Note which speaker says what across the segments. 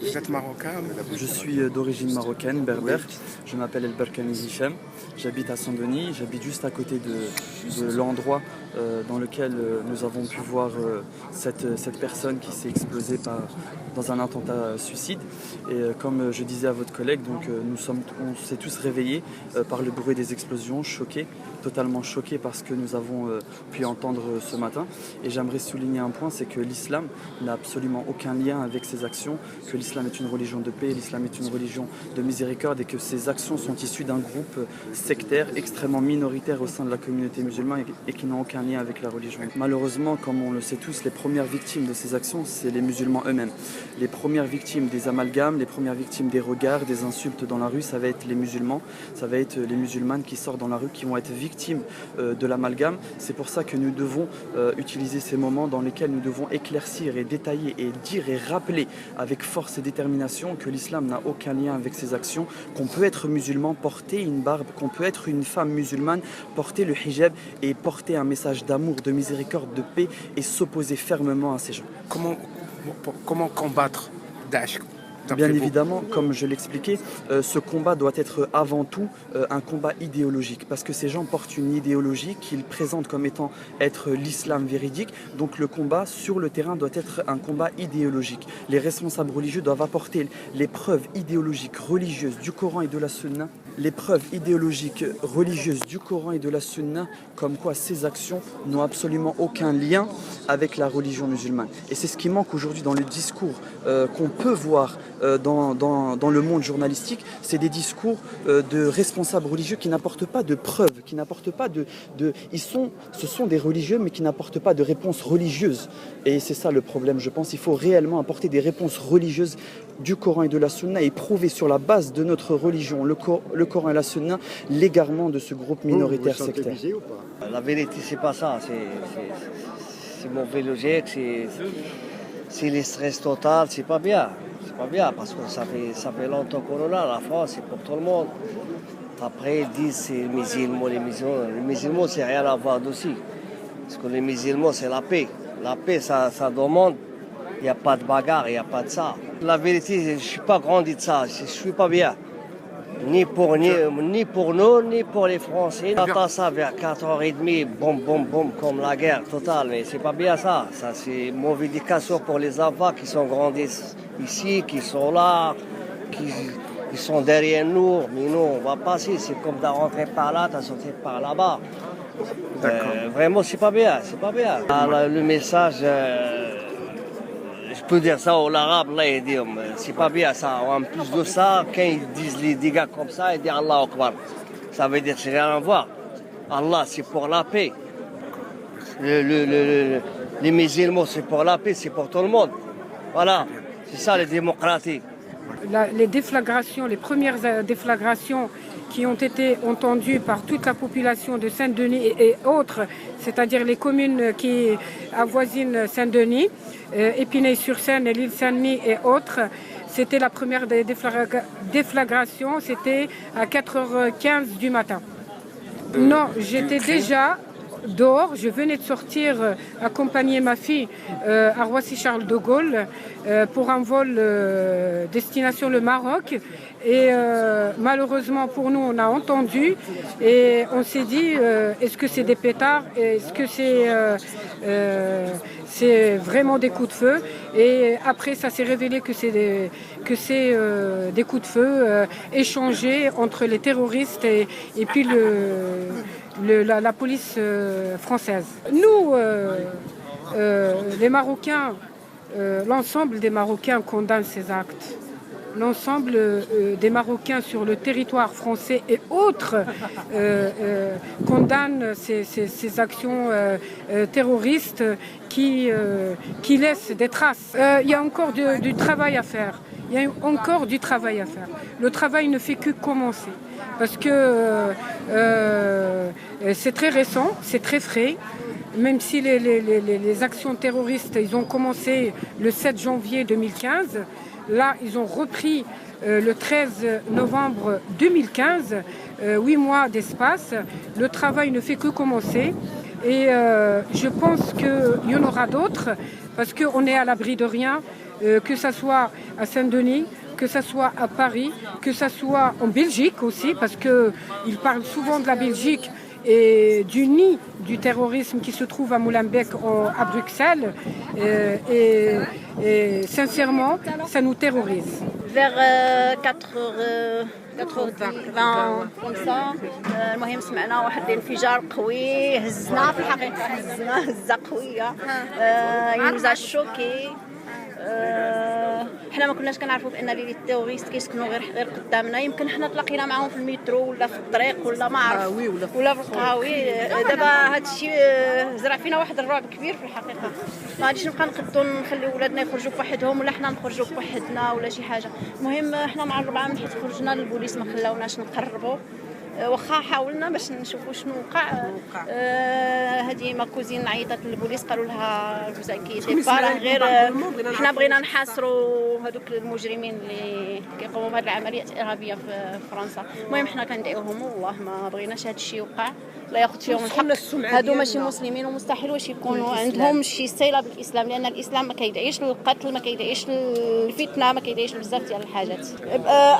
Speaker 1: Vous êtes marocain?
Speaker 2: Je suis d'origine marocaine, berbère. Je m'appelle El Berkani Hichem. J'habite à Saint-Denis. J'habite juste à côté de l'endroit dans lequel nous avons pu voir cette personne qui s'est explosée dans un attentat suicide. Et comme je disais à votre collègue, donc, on s'est tous réveillés par le bruit des explosions, choqués, totalement choqués par ce que nous avons pu entendre ce matin. Et j'aimerais souligner un point, c'est que l'islam n'a absolument aucun lien avec ces actions, que l'islam est une religion de paix, l'islam est une religion de miséricorde et que ces actions sont issues d'un groupe sectaire extrêmement minoritaire au sein de la communauté musulmane et qui n'ont aucun lien avec la religion. Malheureusement, comme on le sait tous, les premières victimes de ces actions, c'est les musulmans eux-mêmes. Les premières victimes des amalgames, les premières victimes des regards, des insultes dans la rue, ça va être les musulmans, ça va être les musulmanes qui sortent dans la rue, qui vont être victimes de l'amalgame. C'est pour ça que nous devons utiliser ces moments dans lesquels nous devons éclaircir et détailler et dire et rappeler avec force et détermination que l'islam n'a aucun lien avec ces actions, qu'on peut être musulman, porter une barbe, qu'on peut être une femme musulmane, porter le hijab et porter un message d'amour, de miséricorde, de paix et s'opposer fermement à ces gens.
Speaker 1: Comment combattre Daesh?
Speaker 2: Bien évidemment, comme je l'expliquais, ce combat doit être avant tout un combat idéologique parce que ces gens portent une idéologie qu'ils présentent comme étant l'islam véridique. Donc le combat sur le terrain doit être un combat idéologique. Les responsables religieux doivent apporter les preuves idéologiques religieuses du Coran et de la Sunna. Les preuves idéologiques religieuses du Coran et de la Sunna comme quoi ces actions n'ont absolument aucun lien avec la religion musulmane. Et c'est ce qui manque aujourd'hui dans le discours qu'on peut voir dans le monde journalistique, c'est des discours de responsables religieux qui n'apportent pas de preuves, qui n'apportent pas ce sont des religieux mais qui n'apportent pas de réponses religieuses. Et c'est ça le problème, je pense. Il faut réellement apporter des réponses religieuses du Coran et de la Sunna et prouver sur la base de notre religion, le Coran et la Sunna, l'égarement de ce groupe minoritaire sectaire.
Speaker 3: La vérité, c'est pas ça. C'est mauvais logique, c'est le stress total, c'est pas bien. C'est pas bien parce que ça fait longtemps qu'on est là. La France, c'est pour tout le monde. Après, ils disent c'est les musulmans. Les musulmans, c'est rien à voir dessus. Parce que les musulmans, c'est la paix. La paix, ça demande. Il n'y a pas de bagarre, il n'y a pas de ça. La vérité, je ne suis pas grandi de ça. Je ne suis pas bien. Ni pour nous, ni pour les Français. On attend ça vers 4h30, boum, boum, boum, comme la guerre totale. Mais c'est pas bien ça. Ça, c'est une mauvaise éducation pour les enfants qui sont grandis ici, qui sont là, qui sont derrière nous. Mais nous, on va passer. C'est comme de rentrer par là, de sortir par là-bas. Vraiment, c'est pas bien. C'est pas bien. Le message... je peux dire ça en arabe, là, il dit, c'est pas bien ça. En plus de ça, quand ils disent les dégâts comme ça, ils disent Allah Akbar. Ça veut dire que c'est rien à voir. Allah, c'est pour la paix. Les musulmans, c'est pour la paix, c'est pour tout le monde. Voilà, c'est ça les démocraties.
Speaker 4: Les déflagrations, les premières déflagrations qui ont été entendues par toute la population de Saint-Denis et autres, c'est-à-dire les communes qui avoisinent Saint-Denis, Épinay-sur-Seine, l'île Saint-Denis et autres. C'était la première déflagration, c'était à 4h15 du matin. Non, j'étais déjà dehors, je venais de sortir accompagner ma fille à Roissy-Charles de Gaulle pour un vol destination le Maroc. Et malheureusement pour nous, on a entendu et on s'est dit, est-ce que c'est des pétards? Est-ce que c'est vraiment des coups de feu? Et après, ça s'est révélé que c'est des coups de feu échangés entre les terroristes et puis la police française. Nous, les Marocains, l'ensemble des Marocains condamnent ces actes. L'ensemble des Marocains sur le territoire français et autres condamnent ces actions terroristes qui laissent des traces. Il y a encore du travail à faire. Il y a encore du travail à faire. Le travail ne fait que commencer. Parce que c'est très récent, c'est très frais. Même si les actions terroristes, ils ont commencé le 7 janvier 2015, là, ils ont repris le 13 novembre 2015, 8 mois d'espace. Le travail ne fait que commencer. Et je pense qu'il y en aura d'autres, parce qu'on est à l'abri de rien. que ce soit à Saint-Denis, que ce soit à Paris, que ce soit en Belgique aussi, parce qu'ils parlent souvent de la Belgique et du nid du terrorisme qui se trouve à Molenbeek, à Bruxelles. Et sincèrement, ça nous terrorise.
Speaker 5: Vers 4h20 comme ça المهم سمعنا واحد الانفجار قوي هزنا في الحقيقة هزة قوية ينوزا شوكي حنا ما كناش كنعرفوا بان لي التيروريست كيسكنوا غير قدامنا يمكن حنا تلاقينا معاهم في المترو ولا في الطريق ولا ما عرف ولا في القهاوي دابا هذا الشيء زرع فينا واحد الرعب كبير في الحقيقه ما غاديش نبقى نقدو نخليو ولادنا يخرجوا بوحدهم ولا حنا نخرجوا بوحدنا ولا شي حاجه المهم حنا مع 4 من حيت خرجنا البوليس ما خلاوناش نقربوا واخا حاولنا باش نشوفوا شنو وقع هذه ما كوزين عيطت للبوليس قالوا لها كي راه غير حنا بغينا نحاصروا هذوك المجرمين اللي كيقوموا بهذه العمليات الارهابيه في فرنسا المهم حنا كندعيوهم والله ما بغيناش هذا الشيء يوقع لا ياخذ فيهم الحق هادو ماشي مسلمين ومستحيل واش يكونوا عندهم شي صله بالاسلام لان الاسلام ما كيدعيش للقتل ما كيدعيش للفتنه ما كيدعيش بزاف ديال الحاجات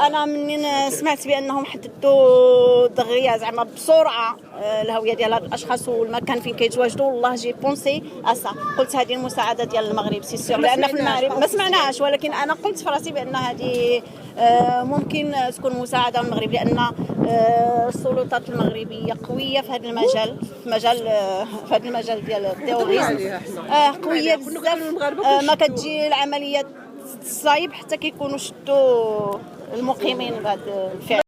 Speaker 5: انا منين سمعت بانهم حددوا دغيا زعما بسرعه الهويه ديال هاد الاشخاص والمكان فين كيتواجدوا والله جي بونسي اسا قلت هذه المساعده ديال المغرب سي سيغ لان في المغرب ما سمعناش ولكن انا قلت في راسي بان هذه ممكن تكون مساعده من المغرب لان السلطات المغربيه قويه في هذا المجال في هذا المجال ديال التيروريزم قويه بزاف ما كتجي العمليات صايب حتى كيكونوا شدوا المقيمين بهذا الفعل